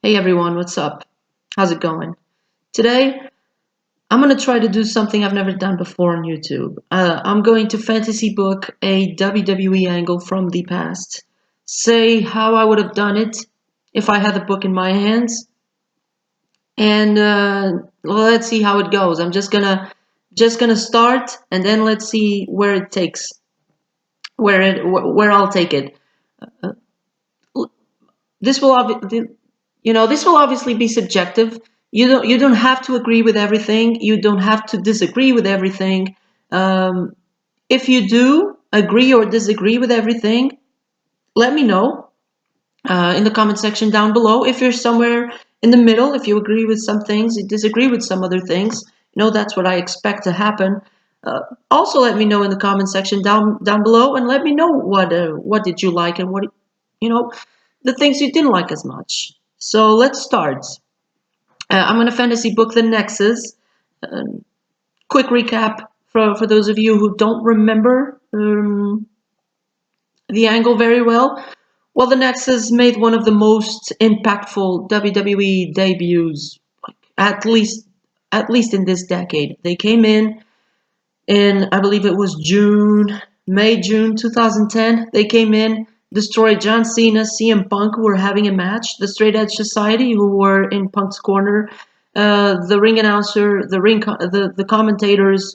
Hey everyone, what's up? How's it going? Today, I'm going to try to do something I've never done before on YouTube. I'm going to fantasy book a WWE angle from the past, say how I would have done it if I had the book in my hands, and let's see how it goes. I'm just gonna start, and then let's see where it takes, where I'll take it. Uh, this will this will obviously be subjective. You don't have to agree with everything. You don't have to disagree with everything. Um, if you do agree or disagree with everything, let me know in the comment section down below. If you're somewhere in the middle, if you agree with some things, you disagree with some other things, that's what I expect to happen. Uh, Also, let me know in the comment section down below, and let me know what did you like and what you know the things you didn't like as much. So let's start. I'm going to fantasy book the Nexus. Uh, Quick recap for those of you who don't remember the angle very well. Well, the Nexus made one of the most impactful WWE debuts, at least at least in this decade. They came in I believe it was June 2010. They came in, destroyed John Cena, CM Punk, who were having a match, the Straight Edge Society, who were in Punk's corner, the ring announcer, the commentators,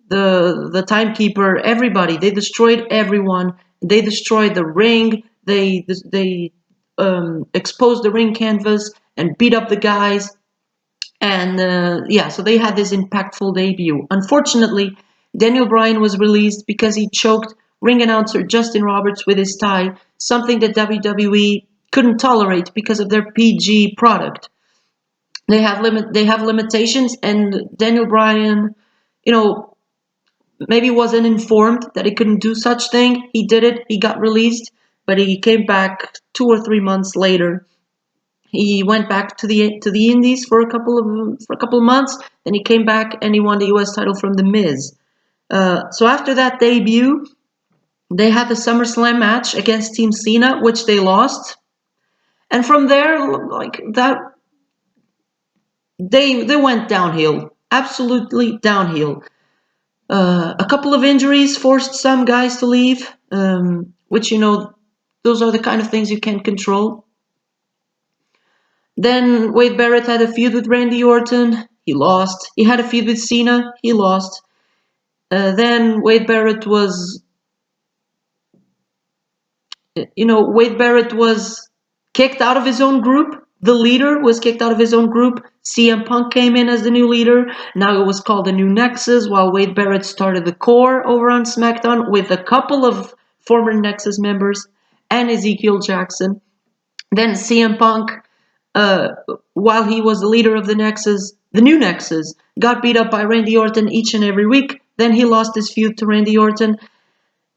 the timekeeper, everybody. They destroyed everyone. They destroyed the ring. They exposed the ring canvas and beat up the guys. And yeah, so they had this impactful debut. Unfortunately, Daniel Bryan was released because he choked ring announcer Justin Roberts with his tie, something that WWE couldn't tolerate because of their PG product. They have limitations, and Daniel Bryan, you know, maybe wasn't informed that he couldn't do such thing. He did it. He got released, but he came back 2 or 3 months later. He went back to the Indies for a couple of months. Then he came back and he won the U.S. title from The Miz. So after that debut, they had the SummerSlam match against Team Cena, which they lost. And from there, like that, they went downhill, absolutely downhill. A couple of injuries forced some guys to leave, which those are the kind of things you can't control. Then Wade Barrett had a feud with Randy Orton. He lost. He had a feud with Cena. He lost. Then Wade Barrett was kicked out of his own group. The leader was kicked out of his own group. CM Punk came in as the new leader. Now it was called the New Nexus, while Wade Barrett started the core over on SmackDown with a couple of former Nexus members and Ezekiel Jackson. Then CM Punk, uh, while he was the leader of the new Nexus, got beat up by Randy Orton each and every week. Then he lost his feud to Randy Orton,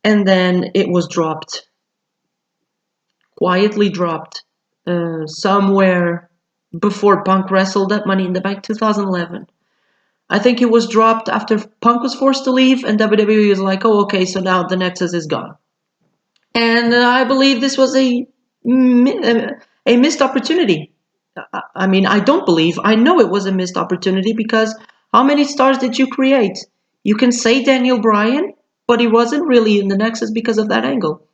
and then it was dropped, quietly dropped, somewhere before Punk wrestled at Money in the Bank 2011. I think it was dropped after Punk was forced to leave, and WWE was like, "Oh, okay, so now the Nexus is gone." And I believe this was a missed opportunity. I mean, I don't believe. I know it was a missed opportunity because how many stars did you create? You can say Daniel Bryan, but he wasn't really in the Nexus because of that angle.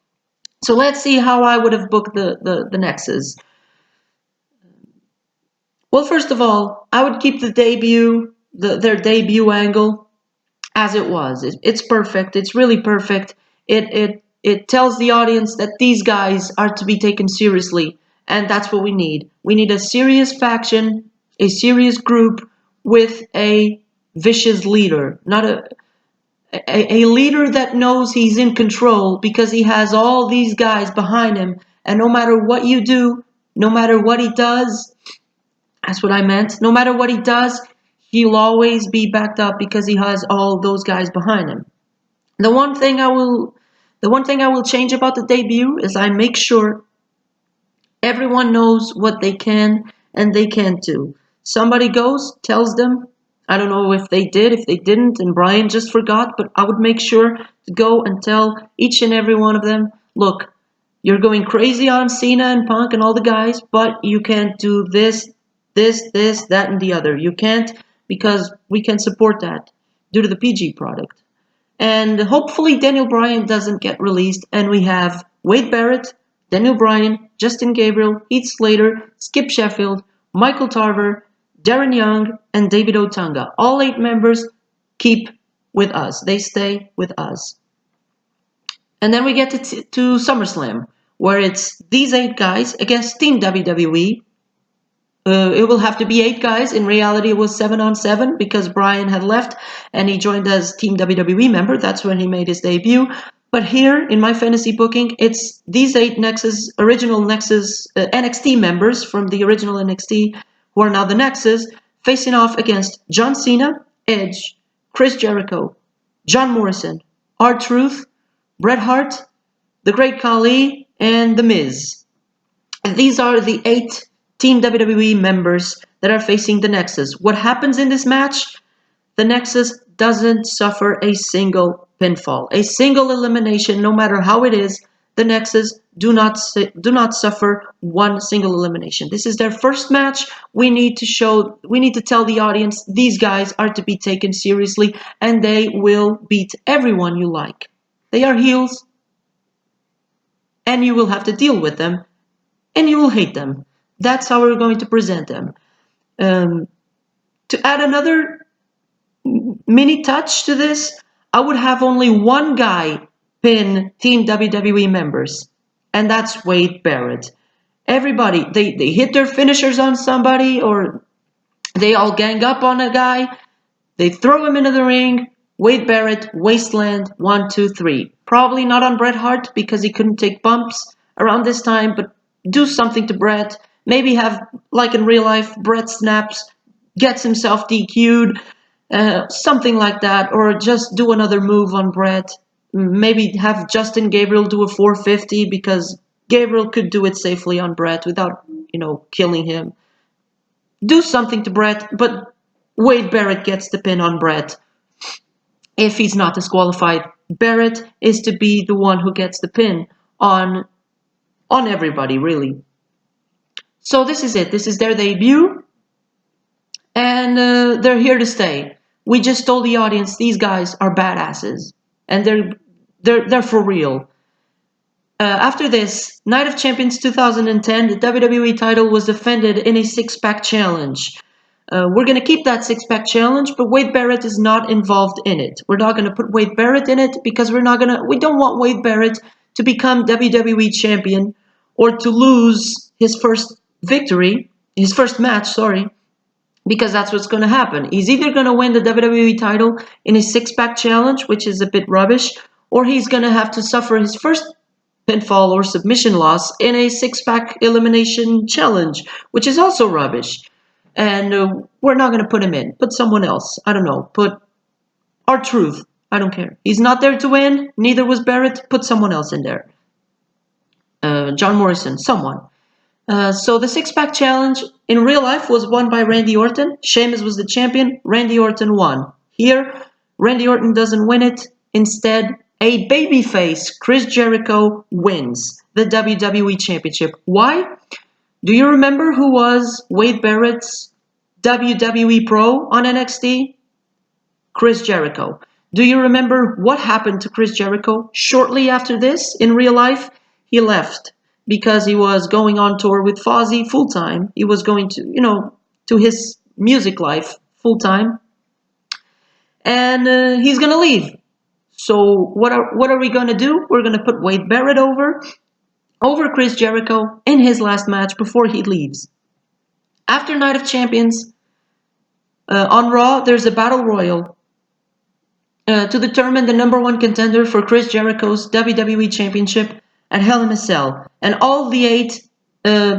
So let's see how I would have booked the Nexus. Well, first of all, I would keep their debut angle as it was. It's perfect. It's really perfect. It tells the audience that these guys are to be taken seriously, and that's what we need. We need a serious faction, a serious group with a vicious leader, not a leader that knows he's in control because he has all these guys behind him, and no matter what you do, no matter what he does, that's what I meant. No matter what he does, he'll always be backed up because he has all those guys behind him. The one thing I will the one thing I will change about the debut is I make sure everyone knows what they can and they can't do. Somebody goes, tells them, I don't know if they did, if they didn't, and Brian just forgot, but I would make sure to go and tell each and every one of them, look, You're going crazy on Cena and Punk and all the guys, but you can't do this, that, and the other. You can't because we can support that due to the PG product. And hopefully Daniel Bryan doesn't get released, and we have Wade Barrett, Daniel Bryan, Justin Gabriel, Heath Slater, Skip Sheffield, Michael Tarver, Darren Young, and David Otunga. All 8 members keep with us. They stay with us. And then we get to SummerSlam, where it's these 8 guys against Team WWE. It will have to be 8 guys. In reality, it was 7-on-7 because Bryan had left and he joined as Team WWE member. That's when he made his debut. But here in my fantasy booking, it's these 8 original Nexus NXT members from the original NXT who are now the Nexus, facing off against John Cena, Edge, Chris Jericho, John Morrison, R-Truth, Bret Hart, The Great Khali, and The Miz. And these are the 8 Team WWE members that are facing the Nexus. What happens in this match? The Nexus doesn't suffer a single pinfall, a single elimination, no matter how it is. The Nexus do not suffer one single elimination. This is their first match. We need to tell the audience these guys are to be taken seriously, and they will beat everyone you like. They are heels, and you will have to deal with them, and you will hate them. That's how we're going to present them. To add another mini touch to this, I would have only one guy pin Team WWE members, and that's Wade Barrett. Everybody, they hit their finishers on somebody, or they all gang up on a guy, they throw him into the ring. Wade Barrett, Wasteland, 1, 2, 3. Probably not on Bret Hart because he couldn't take bumps around this time, but do something to Bret. Maybe have, like in real life, Bret snaps, gets himself DQ'd, something like that, or just do another move on Bret. Maybe have Justin Gabriel do a 450 because Gabriel could do it safely on Bret without, killing him. Do something to Bret, but Wade Barrett gets the pin on Bret. If he's not disqualified, Barrett is to be the one who gets the pin on everybody, really. So this is it. This is their debut, and they're here to stay. We just told the audience these guys are badasses, and they're for real. After this, Night of Champions 2010, the WWE title was defended in a 6-pack challenge. We're going to keep that 6-pack challenge, but Wade Barrett is not involved in it. We're not going to put Wade Barrett in it because we don't want Wade Barrett to become WWE champion or to lose his first match, because that's what's going to happen. He's either going to win the WWE title in a 6-pack challenge, which is a bit rubbish, or he's going to have to suffer his first pinfall or submission loss in a 6-pack elimination challenge, which is also rubbish. And we're not going to put him in. Put someone else. I don't know. Put R-Truth. I don't care. He's not there to win. Neither was Barrett. Put someone else in there. John Morrison. Someone. So the 6-pack challenge in real life was won by Randy Orton. Sheamus was the champion. Randy Orton won. Here, Randy Orton doesn't win it. Instead, a babyface, Chris Jericho, wins the WWE Championship. Why? Do you remember who was Wade Barrett's WWE Pro on NXT? Chris Jericho. Do you remember what happened to Chris Jericho shortly after this in real life? He left because he was going on tour with Fozzy full-time. He was going to his music life full-time. And he's going to leave. So what are we going to do? We're going to put Wade Barrett over Chris Jericho in his last match before he leaves. After Night of Champions, on Raw, there's a Battle Royal to determine the number 1 contender for Chris Jericho's WWE Championship at Hell in a Cell. And all the 8,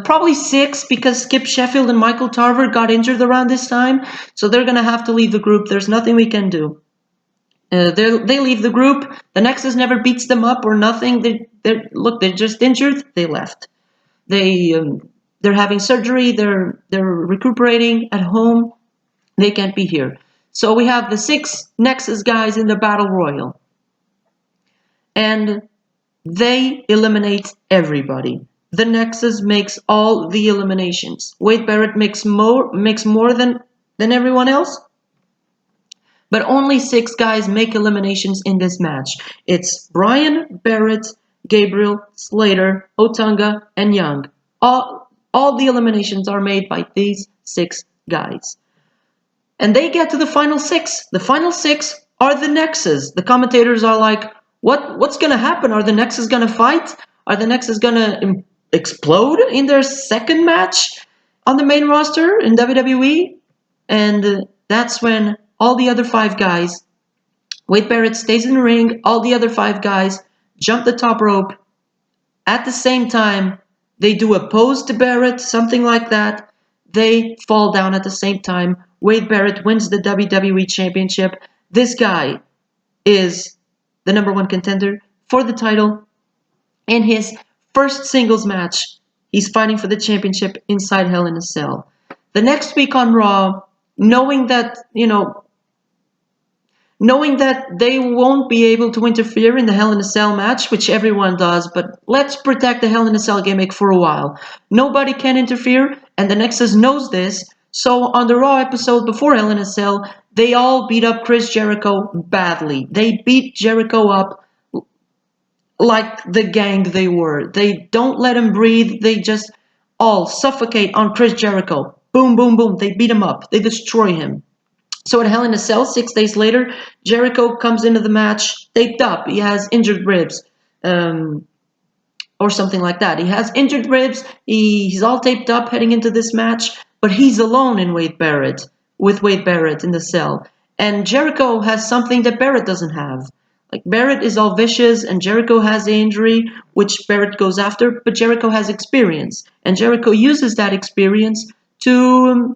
probably 6, because Skip Sheffield and Michael Tarver got injured around this time, so they're going to have to leave the group. There's nothing we can do. They leave the group. The Nexus never beats them up or nothing. They're just injured. They left. They're having surgery. They're recuperating at home. They can't be here. So we have the 6 Nexus guys in the Battle Royal. And They eliminate everybody. The Nexus makes all the eliminations. Wade Barrett makes more than everyone else, but only 6 guys make eliminations in this match. It's Bryan, Barrett, Gabriel, Slater, Otunga, and Young. All the eliminations are made by these 6 guys. And they get to the final 6. The final 6 are the Nexus. The commentators are like, what's going to happen? Are the Nexus going to fight? Are the Nexus going to explode in their second match on the main roster in WWE? And that's when all the other 5 guys, Wade Barrett stays in the ring, all the other 5 guys jump the top rope. At the same time, they do a pose to Barrett, something like that. They fall down at the same time. Wade Barrett wins the WWE Championship. This guy is the #1 contender for the title. In his first singles match, he's fighting for the championship inside Hell in a Cell. The next week on Raw, knowing that they won't be able to interfere in the Hell in a Cell match, which everyone does, but let's protect the Hell in a Cell gimmick for a while. Nobody can interfere, and the Nexus knows this, so on the Raw episode before Hell in a Cell, they all beat up Chris Jericho badly. They beat Jericho up like the gang they were. They don't let him breathe, they just all suffocate on Chris Jericho. Boom, boom, boom, they beat him up. They destroy him. So at Hell in a Cell, 6 days later, Jericho comes into the match taped up. He has injured ribs, or something like that. He has injured ribs. He's all taped up heading into this match, but he's alone with Wade Barrett in the cell. And Jericho has something that Barrett doesn't have. Like, Barrett is all vicious, and Jericho has the injury, which Barrett goes after, but Jericho has experience. And Jericho uses that experience to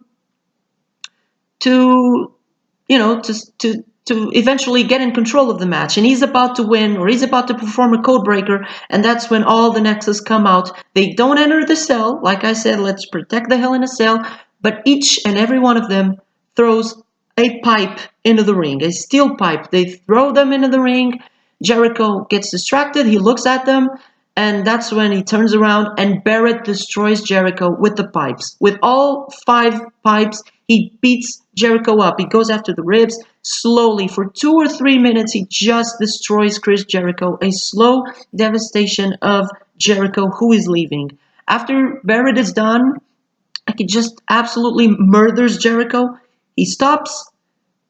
eventually get in control of the match. And he's about to win, or he's about to perform a code breaker, and that's when all the Nexus come out. They don't enter the cell. Like I said, let's protect the Hell in a Cell, but each and every one of them throws a pipe into the ring, a steel pipe. They throw them into the ring. Jericho gets distracted. He looks at them, and that's when he turns around and Barrett destroys Jericho with the pipes. With all 5 pipes, he beats Jericho up. He goes after the ribs. Slowly, for 2 or 3 minutes, he just destroys Chris Jericho. A slow devastation of Jericho, who is leaving. After Barrett is done, like, he just absolutely murders Jericho. He stops,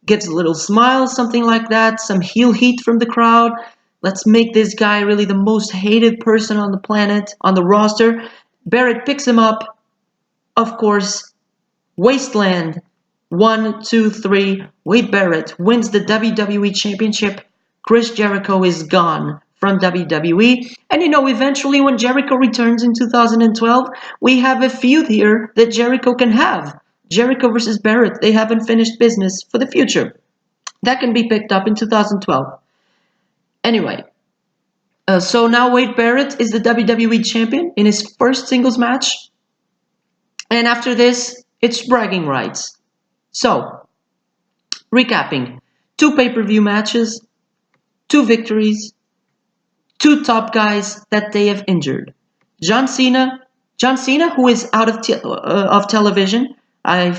gives a little smile, something like that, some heel heat from the crowd. Let's make this guy really the most hated person on the planet, on the roster. Barrett picks him up. Of course, Wasteland. 1, 2, 3. Wade Barrett wins the WWE Championship. Chris Jericho is gone from WWE. And eventually when Jericho returns in 2012, we have a feud here that Jericho can have. Jericho versus Barrett. They haven't finished business for the future. That can be picked up in 2012. Anyway, so now Wade Barrett is the WWE champion in his first singles match. And after this, it's bragging rights. So, recapping. 2 pay-per-view matches, 2 victories, 2 top guys that they have injured. John Cena, who is out of television. I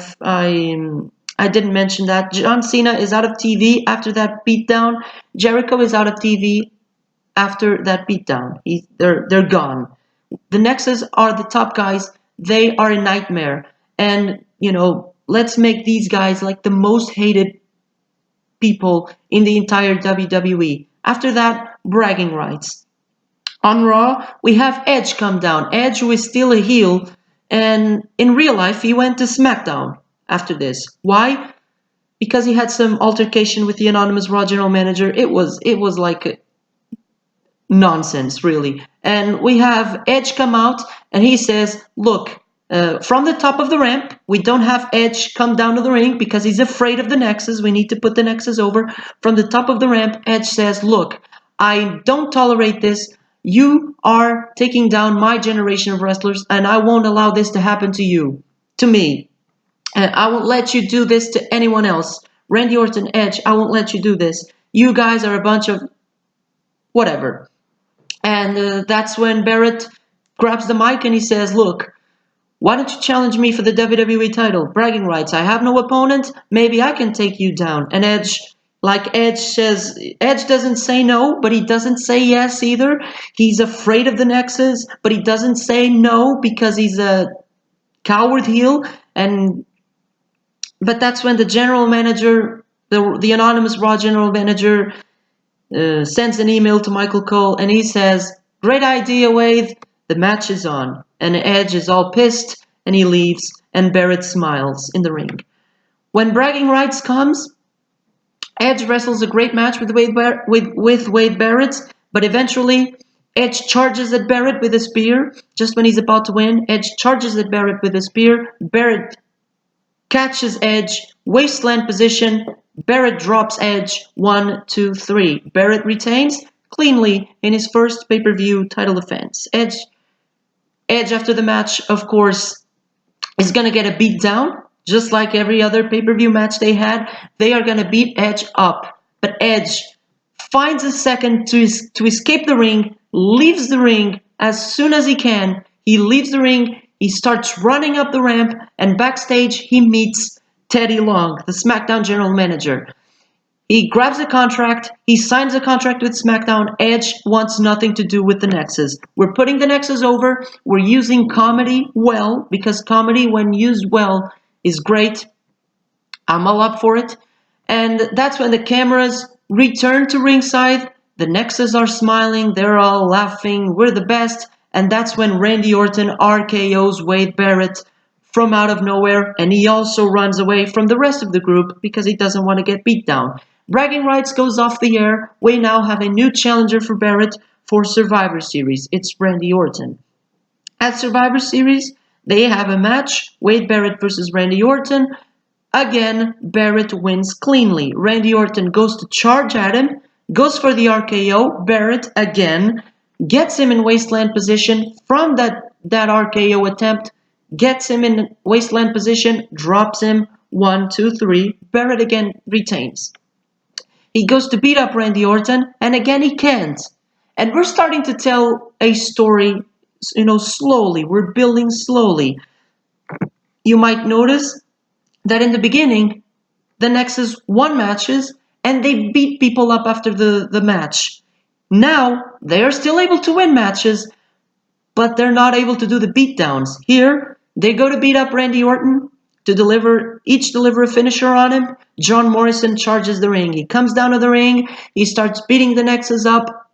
didn't mention that. John Cena is out of TV after that beatdown. Jericho is out of TV after that beatdown. They're gone. The Nexus are the top guys. They are a nightmare. And, let's make these guys like the most hated people in the entire WWE. After that, bragging rights. On Raw, we have Edge come down. Edge, who is still a heel, and in real life, he went to SmackDown after this. Why? Because he had some altercation with the anonymous Raw general manager. It was like nonsense, really. And we have Edge come out, and he says, look, from the top of the ramp, we don't have Edge come down to the ring because he's afraid of the Nexus. We need to put the Nexus over. From the top of the ramp, Edge says, look, I don't tolerate this. You are taking down my generation of wrestlers, and I won't allow this to happen to me. And I won't let you do this to anyone else. Randy Orton, Edge, I won't let you do this. You guys are a bunch of whatever. And that's when Barrett grabs the mic and he says, look, why don't you challenge me for the WWE title? Bragging rights. I have no opponent. Maybe I can take you down. And Edge says, Edge doesn't say no, but he doesn't say yes either. He's afraid of the Nexus, but he doesn't say no because he's a coward heel. But that's when the general manager, the anonymous Raw general manager, sends an email to Michael Cole and he says, great idea, Wade. The match is on. And Edge is all pissed and he leaves and Barrett smiles in the ring. When bragging rights comes, Edge wrestles a great match with Wade Barrett, but eventually Edge charges at Barrett with a spear. Just when he's about to win, Edge charges at Barrett with a spear. Barrett catches Edge, wasteland position. Barrett drops Edge. 1, 2, 3. Barrett retains cleanly in his first pay-per-view title defense. Edge, after the match, of course, is going to get a beat down. Just like every other pay-per-view match they had, they are going to beat Edge up. But Edge finds a second to escape the ring, leaves the ring as soon as he can. He leaves the ring, he starts running up the ramp, and backstage he meets Teddy Long, the SmackDown general manager. He grabs a contract, he signs a contract with SmackDown. Edge wants nothing to do with the Nexus. We're putting the Nexus over, we're using comedy well, because comedy, when used well, is great. I'm all up for it. And that's when the cameras return to ringside. The Nexus are smiling, they're all laughing, we're the best. And that's when Randy Orton RKO's Wade Barrett from out of nowhere, and he also runs away from the rest of the group because he doesn't want to get beat down. Bragging rights goes off the air. We now have a new challenger for Barrett for Survivor Series. It's Randy Orton. At Survivor Series, they have a match, Wade Barrett versus Randy Orton. Again, Barrett wins cleanly. Randy Orton goes to charge at him, goes for the RKO. Barrett, again, gets him in wasteland position. From that RKO attempt, gets him in wasteland position, drops him. 1, 2, 3. Barrett again retains. He goes to beat up Randy Orton, and again he can't. And we're starting to tell a story, slowly. We're building slowly. You might notice that in the beginning, the Nexus won matches, and they beat people up after the match. Now, they are still able to win matches, but they're not able to do the beatdowns. Here, they go to beat up Randy Orton, to deliver a finisher on him. John Morrison charges the ring. He comes down to the ring. He starts beating the Nexus up.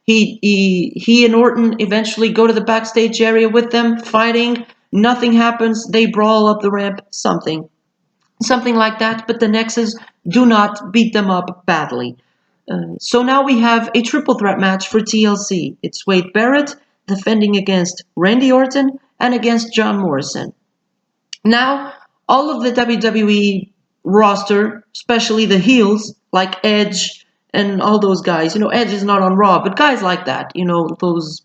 He and Orton eventually go to the backstage area with them, fighting. Nothing happens. They brawl up the ramp. Something like that. But the Nexus do not beat them up badly. So now we have a triple threat match for TLC. It's Wade Barrett defending against Randy Orton and against John Morrison. Now, all of the WWE roster, especially the heels, like Edge and all those guys, Edge is not on Raw, but guys like that, The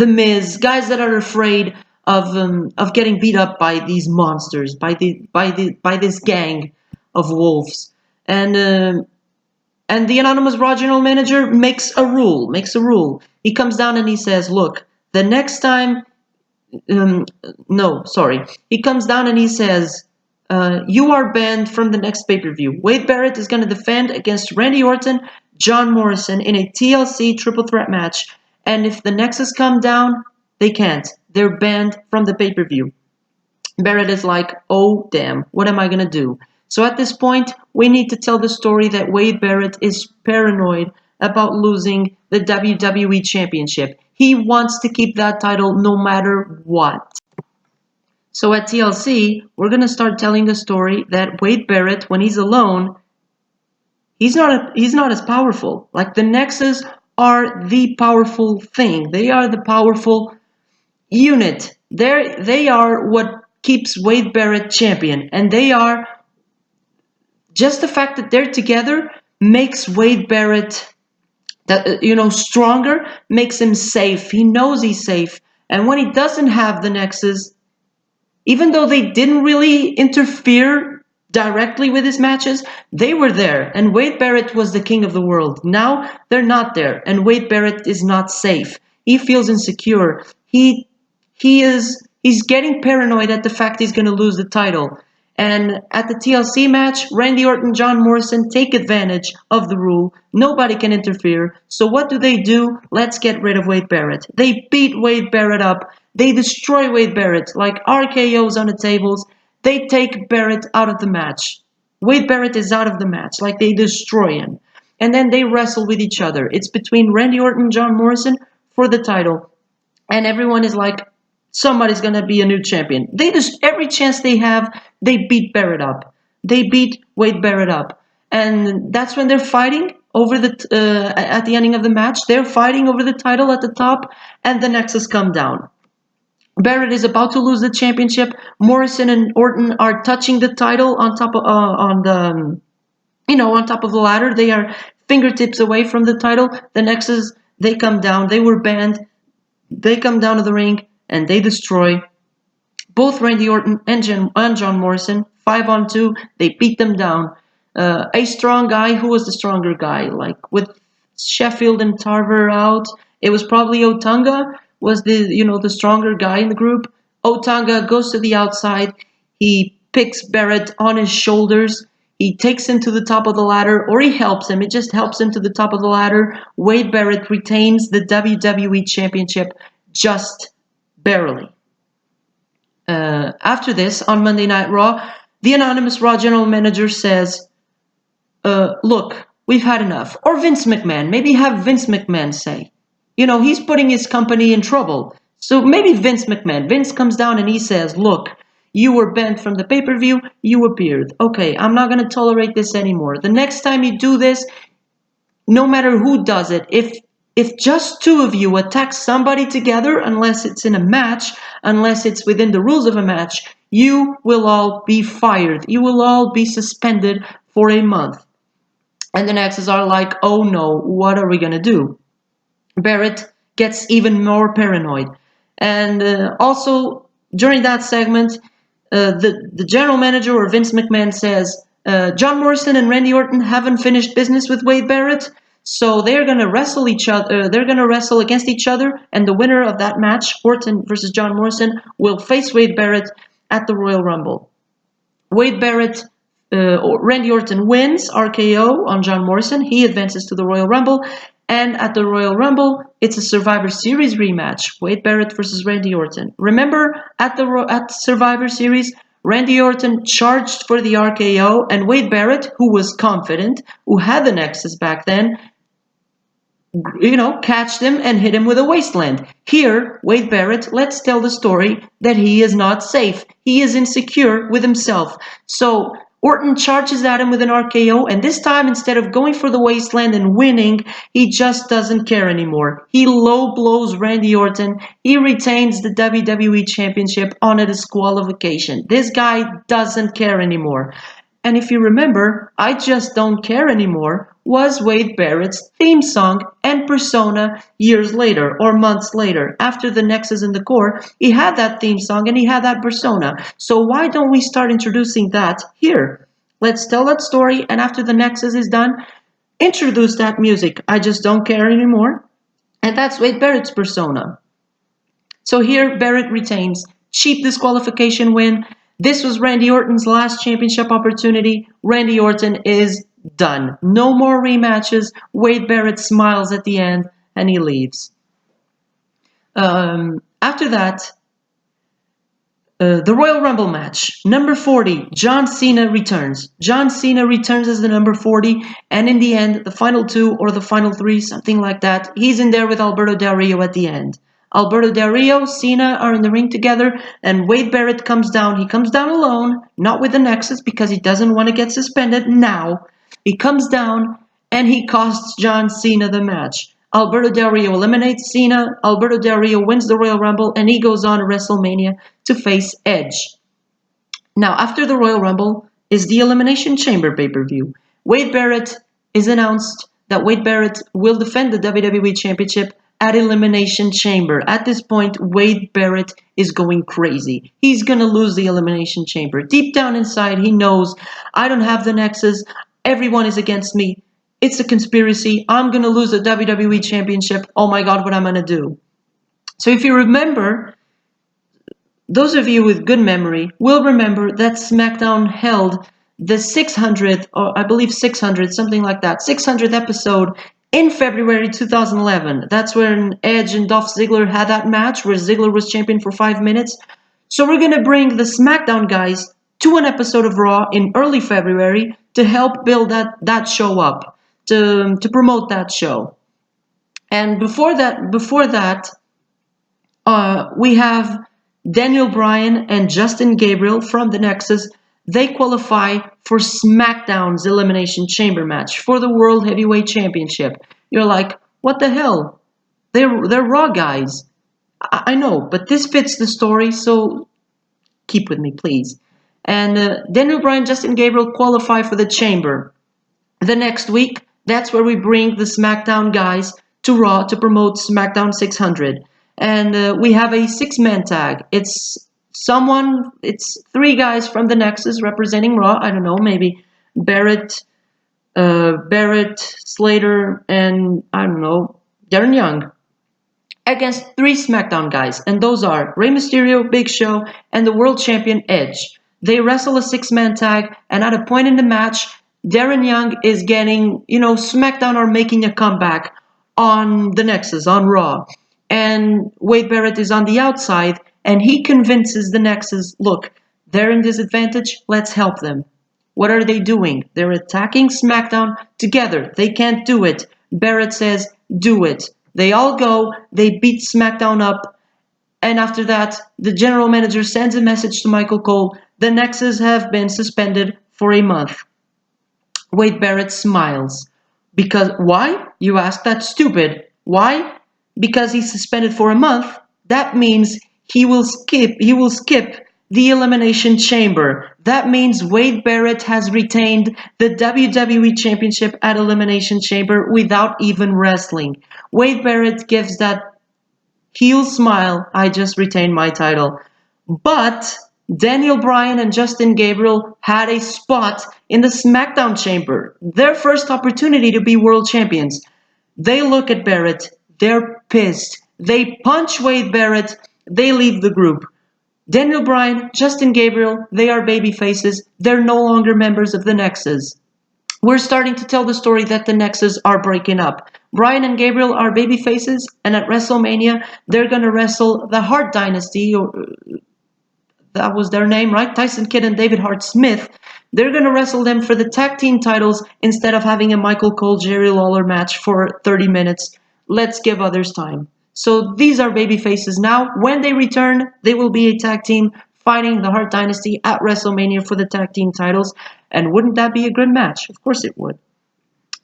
Miz, guys that are afraid of getting beat up by these monsters, by this gang of wolves. And the anonymous Raw general manager makes a rule. He comes down and he says, look, the next time, he comes down and he says, you are banned from the next pay-per-view. Wade Barrett is going to defend against Randy Orton, John Morrison in a TLC triple threat match. And if the Nexus come down, they can't. They're banned from the pay-per-view. Barrett is like, oh, damn, what am I going to do? So at this point, we need to tell the story that Wade Barrett is paranoid about losing the WWE Championship. He wants to keep that title no matter what. So at TLC, we're going to start telling the story that Wade Barrett, when he's alone, he's not as powerful. Like the Nexus are the powerful thing. They are the powerful unit. They are what keeps Wade Barrett champion. And they are, just the fact that they're together makes Wade Barrett stronger, makes him safe. He knows he's safe. And when he doesn't have the Nexus, even though they didn't really interfere directly with his matches, they were there, and Wade Barrett was the king of the world. Now they're not there, and Wade Barrett is not safe. He feels insecure. He's getting paranoid at the fact he's going to lose the title. And at the TLC match, Randy Orton, John Morrison take advantage of the rule. Nobody can interfere. So what do? Let's get rid of Wade Barrett. They beat Wade Barrett up. They destroy Wade Barrett like RKO's on the tables. They take Barrett out of the match. Wade Barrett is out of the match, like they destroy him. And then they wrestle with each other. It's between Randy Orton and John Morrison for the title. And everyone is like, somebody's going to be a new champion. They just, every chance they have, they beat Barrett up. They beat Wade Barrett up. And that's when they're fighting over at the ending of the match. They're fighting over the title at the top, and the Nexus come down. Barrett is about to lose the championship. Morrison and Orton are touching the title on top of on top of the ladder. They are fingertips away from the title. The Nexus, they come down. They were banned. They come down to the ring and they destroy both Randy Orton and John Morrison. 5-on-2. They beat them down. A strong guy. Who was the stronger guy? Like with Sheffield and Tarver out, it was probably Otunga was the stronger guy in the group. Otunga goes to the outside. He picks Barrett on his shoulders. He takes him to the top of the ladder, or he helps him. It just helps him to the top of the ladder. Wade Barrett retains the WWE Championship just barely. After this, on Monday Night Raw, the anonymous Raw general manager says, look, we've had enough. Or Vince McMahon. Maybe have Vince McMahon say. He's putting his company in trouble. So maybe Vince McMahon. Vince comes down and he says, look, you were banned from the pay-per-view. You appeared. Okay, I'm not going to tolerate this anymore. The next time you do this, no matter who does it, if just two of you attack somebody together, unless it's in a match, unless it's within the rules of a match, you will all be fired. You will all be suspended for a month. And the Nexus are like, oh no, what are we going to do? Barrett gets even more paranoid. And also, during that segment, the general manager or Vince McMahon says, John Morrison and Randy Orton haven't finished business with Wade Barrett, so they're going to wrestle each other. They're going to wrestle against each other, and the winner of that match, Orton versus John Morrison, will face Wade Barrett at the Royal Rumble. Wade Barrett, Randy Orton wins RKO on John Morrison. He advances to the Royal Rumble. And at the Royal Rumble, it's a Survivor Series rematch. Wade Barrett versus Randy Orton. Remember, at Survivor Series, Randy Orton charged for the RKO, and Wade Barrett, who was confident, who had the Nexus back then, catched him and hit him with a wasteland. Here, Wade Barrett, let's tell the story that he is not safe. He is insecure with himself. So Orton charges at him with an RKO, and this time, instead of going for the wasteland and winning, he just doesn't care anymore. He low blows Randy Orton. He retains the WWE Championship on a disqualification. This guy doesn't care anymore. And if you remember, I Just Don't Care Anymore was Wade Barrett's theme song and persona years later or months later. After the Nexus and the Core, he had that theme song and he had that persona. So why don't we start introducing that here? Let's tell that story, and after the Nexus is done, introduce that music. I Just Don't Care Anymore. And that's Wade Barrett's persona. So here, Barrett retains. Cheap disqualification win. This was Randy Orton's last championship opportunity. Randy Orton is done. No more rematches. Wade Barrett smiles at the end and he leaves. After that, the Royal Rumble match. Number 40, John Cena returns. John Cena returns as the number 40, and in the end, the final two or the final three, something like that, he's in there with Alberto Del Rio at the end. Alberto Del Rio, Cena are in the ring together, and Wade Barrett comes down. He comes down alone, not with the Nexus, because he doesn't want to get suspended now. He comes down, and he costs John Cena the match. Alberto Del Rio eliminates Cena. Alberto Del Rio wins the Royal Rumble, and he goes on to WrestleMania to face Edge. Now, after the Royal Rumble is the Elimination Chamber pay-per-view. Wade Barrett is announced that Wade Barrett will defend the WWE Championship at Elimination Chamber. At this point, Wade Barrett is going crazy. He's going to lose the Elimination Chamber. Deep down inside, he knows, I don't have the Nexus. Everyone is against me. It's a conspiracy. I'm going to lose the WWE Championship. Oh my God, what am I going to do? So if you remember, those of you with good memory will remember that SmackDown held the 600th, or I believe 600, something like that, 600th episode in February 2011. That's when Edge and Dolph Ziggler had that match where Ziggler was champion for 5 minutes. So we're going to bring the SmackDown guys to an episode of Raw in early February to help build that show up, to promote that show. And before that, we have Daniel Bryan and Justin Gabriel from the Nexus. They qualify for SmackDown's Elimination Chamber match for the World Heavyweight Championship. You're like, what the hell? They're Raw guys. I know, but this fits the story, so keep with me, please. And Daniel Bryan, Justin Gabriel qualify for the Chamber. The next week, that's where we bring the SmackDown guys to Raw to promote SmackDown 600. And we have a 6-man tag. It's 3 guys from the Nexus representing Raw. I don't know, maybe Barrett, Slater, and I don't know, Darren Young. Against 3 SmackDown guys, and those are Rey Mysterio, Big Show, and the World Champion Edge. They wrestle a 6-man tag, and at a point in the match, Darren Young is getting, SmackDown are making a comeback on the Nexus, on Raw. And Wade Barrett is on the outside, and he convinces the Nexus, look, they're in disadvantage, let's help them. What are they doing? They're attacking SmackDown together. They can't do it. Barrett says, do it. They all go, they beat SmackDown up, and after that, the general manager sends a message to Michael Cole, the Nexus have been suspended for a month. Wade Barrett smiles. Because, why? You ask, that's stupid. Why? Because he's suspended for a month. That means he will skip the Elimination Chamber. That means Wade Barrett has retained the WWE Championship at Elimination Chamber without even wrestling. Wade Barrett gives that heel smile, I just retained my title. But Daniel Bryan and Justin Gabriel had a spot in the SmackDown Chamber, their first opportunity to be world champions. They look at Barrett, they're pissed. They punch Wade Barrett, they leave the group. Daniel Bryan, Justin Gabriel, they are baby faces. They're no longer members of the Nexus. We're starting to tell the story that the Nexus are breaking up. Bryan and Gabriel are baby faces, and at WrestleMania, they're going to wrestle the Hart Dynasty, or that was their name, right? Tyson Kidd and David Hart Smith. They're going to wrestle them for the tag team titles instead of having a Michael Cole, Jerry Lawler match for 30 minutes. Let's give others time. So these are baby faces now. When they return, they will be a tag team fighting the Hart Dynasty at WrestleMania for the tag team titles. And wouldn't that be a good match? Of course it would.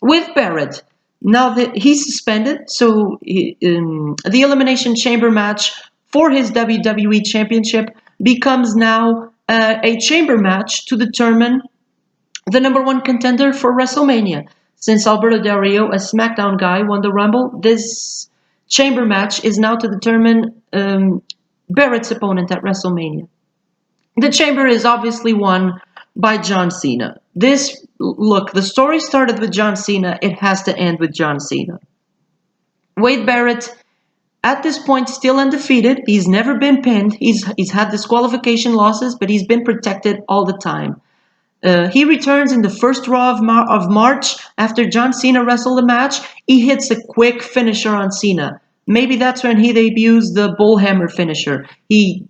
With Barrett, now that he's suspended, so the Elimination Chamber match for his WWE Championship becomes now a chamber match to determine the number 1 contender for WrestleMania. Since Alberto Del Rio, a SmackDown guy, won the Rumble, this chamber match is now to determine Barrett's opponent at WrestleMania. The chamber is obviously won by John Cena. The story started with John Cena. It has to end with John Cena. Wade Barrett, at this point, still undefeated. He's never been pinned. He's had disqualification losses, but he's been protected all the time. He returns in the first Raw of March after John Cena wrestled a match. He hits a quick finisher on Cena. Maybe that's when he debuts the Bullhammer finisher. He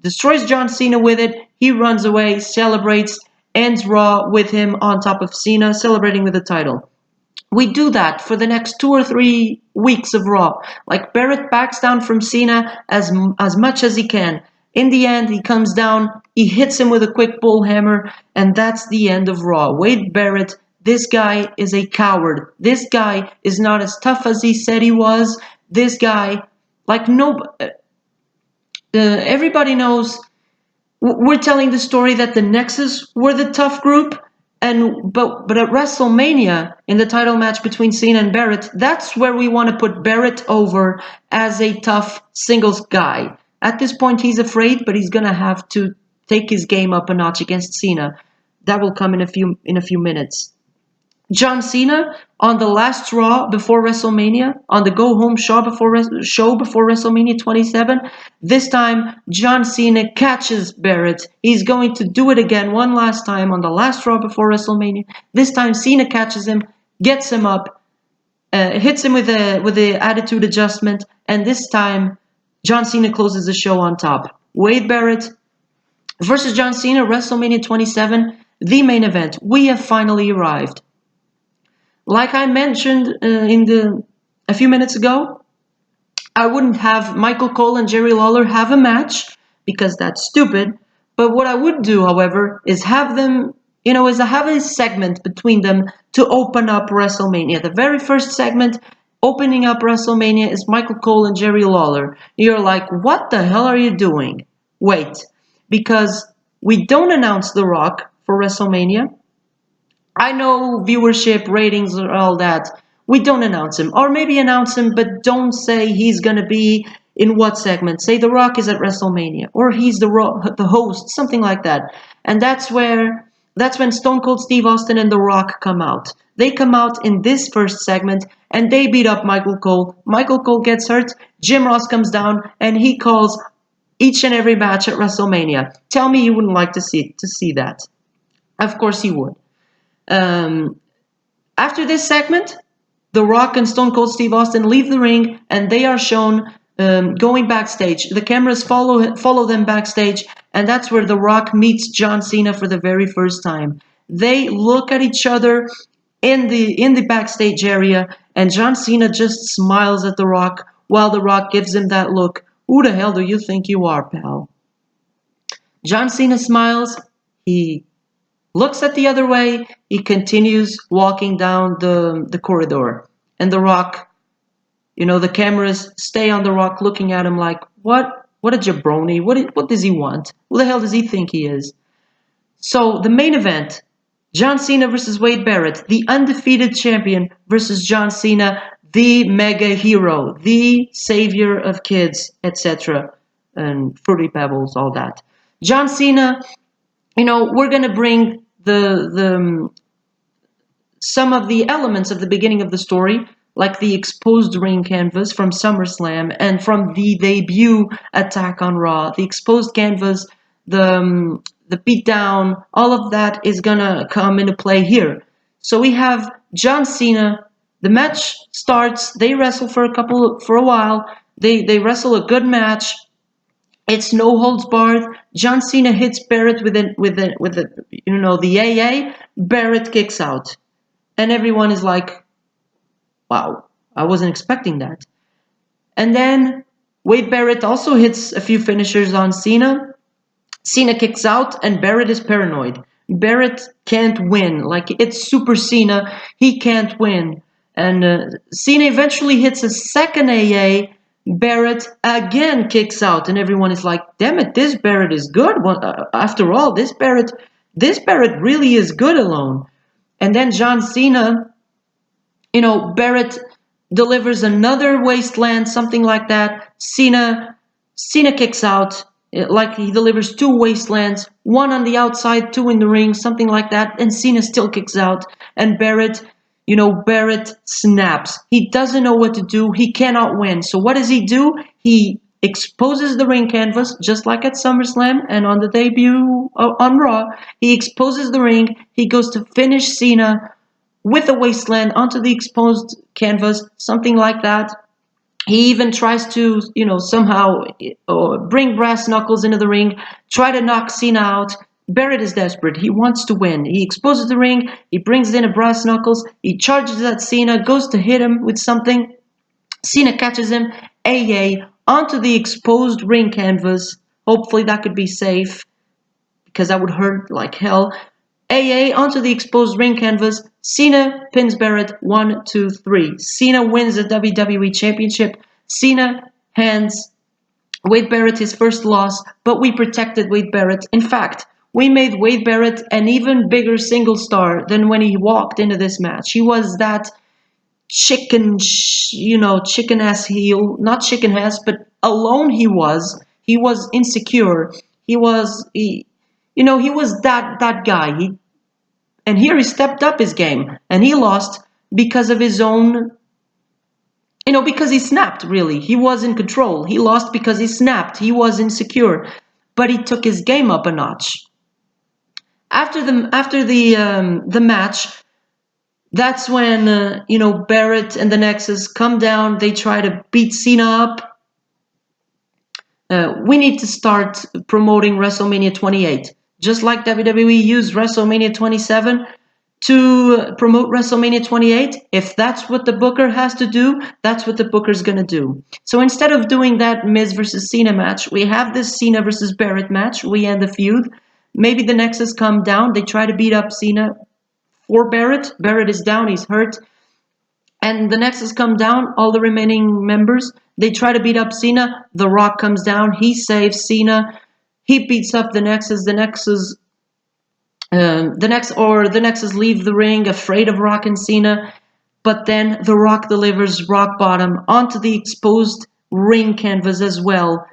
destroys John Cena with it. He runs away, celebrates, ends Raw with him on top of Cena, celebrating with the title. We do that for the next 2 or 3 weeks of Raw. Like Barrett backs down from Cena as much as he can. In the end, he comes down, he hits him with a quick bullhammer, and that's the end of Raw. Wade Barrett, this guy is a coward. This guy is not as tough as he said he was. This guy, everybody knows, we're telling the story that the Nexus were the tough group, But at WrestleMania, in the title match between Cena and Barrett, that's where we want to put Barrett over as a tough singles guy. At this point, he's afraid, but he's gonna have to take his game up a notch against Cena. That will come in a few minutes. John Cena on the last Raw before WrestleMania, on the go home show before WrestleMania 27. This time, John Cena catches Barrett. He's going to do it again one last time on the last Raw before WrestleMania. This time, Cena catches him, gets him up, hits him with the attitude adjustment, and this time, John Cena closes the show on top. Wade Barrett versus John Cena, WrestleMania 27, the main event. We have finally arrived. Like I mentioned a few minutes ago, I wouldn't have Michael Cole and Jerry Lawler have a match because that's stupid. But what I would do, however, is have them, have a segment between them to open up WrestleMania. The very first segment opening up WrestleMania is Michael Cole and Jerry Lawler. You're like, what the hell are you doing? Wait, because we don't announce The Rock for WrestleMania. I know viewership, ratings, and all that. We don't announce him. Or maybe announce him, but don't say he's going to be in what segment. Say The Rock is at WrestleMania. Or he's the host, something like that. And that's when Stone Cold Steve Austin and The Rock come out. They come out in this first segment, and they beat up Michael Cole. Michael Cole gets hurt. Jim Ross comes down, and he calls each and every match at WrestleMania. Tell me you wouldn't like to see that. Of course you would. After this segment, The Rock and Stone Cold Steve Austin leave the ring, and they are shown going backstage. The cameras follow them backstage, and that's where The Rock meets John Cena for the very first time. They look at each other in the backstage area, and John Cena just smiles at The Rock while The Rock gives him that look. Who the hell do you think you are, pal? John Cena smiles. He looks at the other way. He continues walking down the corridor. And The Rock, the cameras stay on The Rock looking at him like, what a jabroni. What does he want? Who the hell does he think he is? So the main event, John Cena versus Wade Barrett, the undefeated champion versus John Cena, the mega hero, the savior of kids, etc. And Fruity Pebbles, all that. John Cena, we're going to bring some of the elements of the beginning of the story, like the exposed ring canvas from SummerSlam and from the debut Attack on Raw, the exposed canvas, the beatdown, all of that is gonna come into play here. So we have John Cena. The match starts. They wrestle for a while. They wrestle a good match. It's no holds barred. John Cena hits Barrett with the AA. Barrett kicks out, and everyone is like, "Wow, I wasn't expecting that." And then Wade Barrett also hits a few finishers on Cena. Cena kicks out, and Barrett is paranoid. Barrett can't win. Like, it's Super Cena. He can't win. And Cena eventually hits a second AA. Barrett again kicks out, and everyone is like, damn it, this Barrett is good. Well, after all, this Barrett really is good alone. And then John Cena, Barrett delivers another wasteland, something like that. Cena kicks out, like he delivers two wastelands, one on the outside, two in the ring, something like that. And Cena still kicks out, and Barrett snaps. He doesn't know what to do. He cannot win. So what does he do? He exposes the ring canvas, just like at SummerSlam and on the debut on Raw. He exposes the ring. He goes to finish Cena with a wasteland onto the exposed canvas, something like that. He even tries to, somehow bring brass knuckles into the ring, try to knock Cena out. Barrett is desperate. He wants to win. He exposes the ring. He brings in a brass knuckles. He charges at Cena, goes to hit him with something. Cena catches him. AA onto the exposed ring canvas. Hopefully that could be safe, because that would hurt like hell. AA onto the exposed ring canvas. Cena pins Barrett 1, 2, 3. Cena wins the WWE Championship. Cena hands Wade Barrett his first loss, but we protected Wade Barrett. In fact, we made Wade Barrett an even bigger single star than when he walked into this match. He was that chicken ass heel, not chicken ass, but alone he was. He was insecure. He was that guy. And here he stepped up his game, and he lost because of his own, because he snapped, really. He was in control. He lost because he snapped. He was insecure, but he took his game up a notch. After the match, that's when Barrett and the Nexus come down. They try to beat Cena up. We need to start promoting WrestleMania 28, just like WWE used WrestleMania 27 to promote WrestleMania 28. If that's what the booker has to do, that's what the booker's gonna do. So instead of doing that Miz versus Cena match, we have this Cena versus Barrett match. We end the feud. Maybe the Nexus come down. They try to beat up Cena for Barrett. Barrett is down. He's hurt. And the Nexus come down, all the remaining members, they try to beat up Cena. The Rock comes down, he saves Cena, he beats up the Nexus. The Nexus leave the ring, afraid of Rock and Cena. But then The Rock delivers rock bottom onto the exposed ring canvas as well.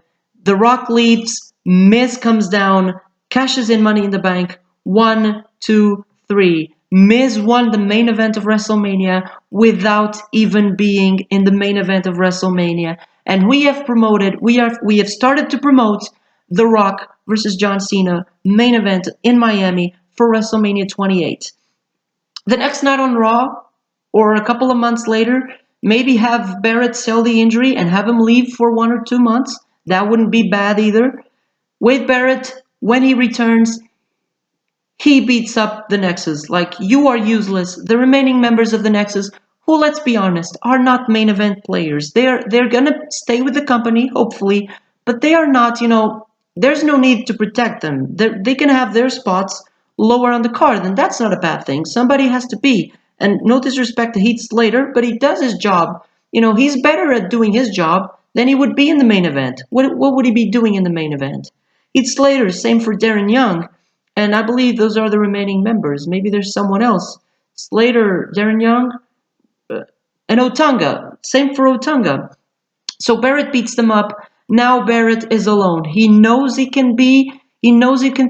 The Rock leaves, Miz comes down, cashes in Money in the Bank. 1, 2, 3. Miz won the main event of WrestleMania without even being in the main event of WrestleMania. And we have started to promote The Rock versus John Cena main event in Miami for WrestleMania 28. The next night on Raw, or a couple of months later, maybe have Barrett sell the injury and have him leave for 1 or 2 months. That wouldn't be bad either. Wade Barrett, when he returns, he beats up the Nexus. Like, you are useless. The remaining members of the Nexus, who, let's be honest, are not main event players. They're gonna stay with the company, hopefully, but they are not, there's no need to protect them. They can have their spots lower on the card, and that's not a bad thing. Somebody has to be. And no disrespect to Heath Slater, but he does his job. He's better at doing his job than he would be in the main event. What would he be doing in the main event? Heath Slater, same for Darren Young. And I believe those are the remaining members. Maybe there's someone else. Slater, Darren Young, and Otunga. Same for Otunga. So Barrett beats them up. Now Barrett is alone. He knows he can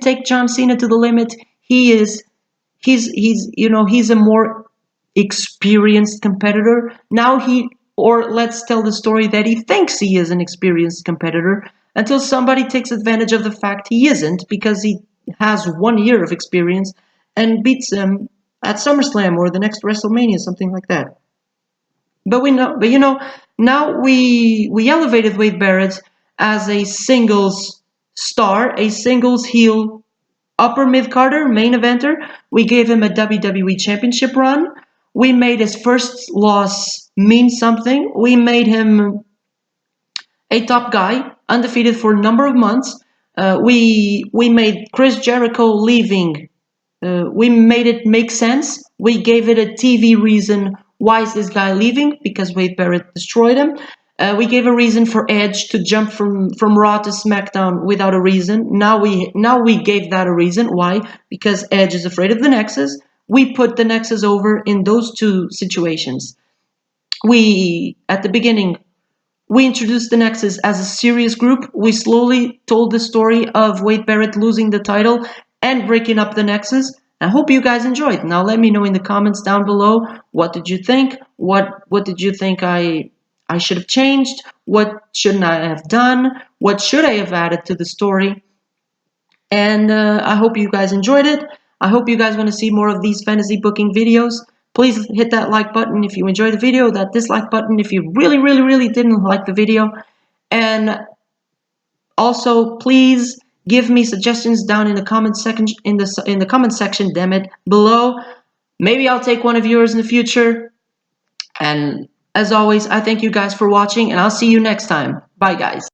take John Cena to the limit. He's a more experienced competitor. Or let's tell the story that he thinks he is an experienced competitor until somebody takes advantage of the fact he isn't, because he has 1 year of experience and beats him at SummerSlam or the next WrestleMania, something like that. But now we elevated Wade Barrett as a singles star, a singles heel, upper mid-carder, main eventer. We gave him a WWE Championship run. We made his first loss mean something. We made him a top guy, undefeated for a number of months. We made Chris Jericho leaving. We made it make sense. We gave it a TV reason. Why is this guy leaving? Because Wade Barrett destroyed him. We gave a reason for Edge to jump from Raw to SmackDown without a reason. Now we gave that a reason. Why? Because Edge is afraid of the Nexus. We put the Nexus over in those two situations. At the beginning, we introduced the Nexus as a serious group. We slowly told the story of Wade Barrett losing the title and breaking up the Nexus. I hope you guys enjoyed. Now let me know in the comments down below, what did you think? What did you think I should have changed? What shouldn't I have done? What should I have added to the story? And I hope you guys enjoyed it. I hope you guys want to see more of these fantasy booking videos. Please hit that like button if you enjoyed the video, that dislike button if you really, really, really didn't like the video. And also, please give me suggestions down in the comment section, in the comment section, damn it, below. Maybe I'll take one of yours in the future. And as always, I thank you guys for watching, and I'll see you next time. Bye, guys.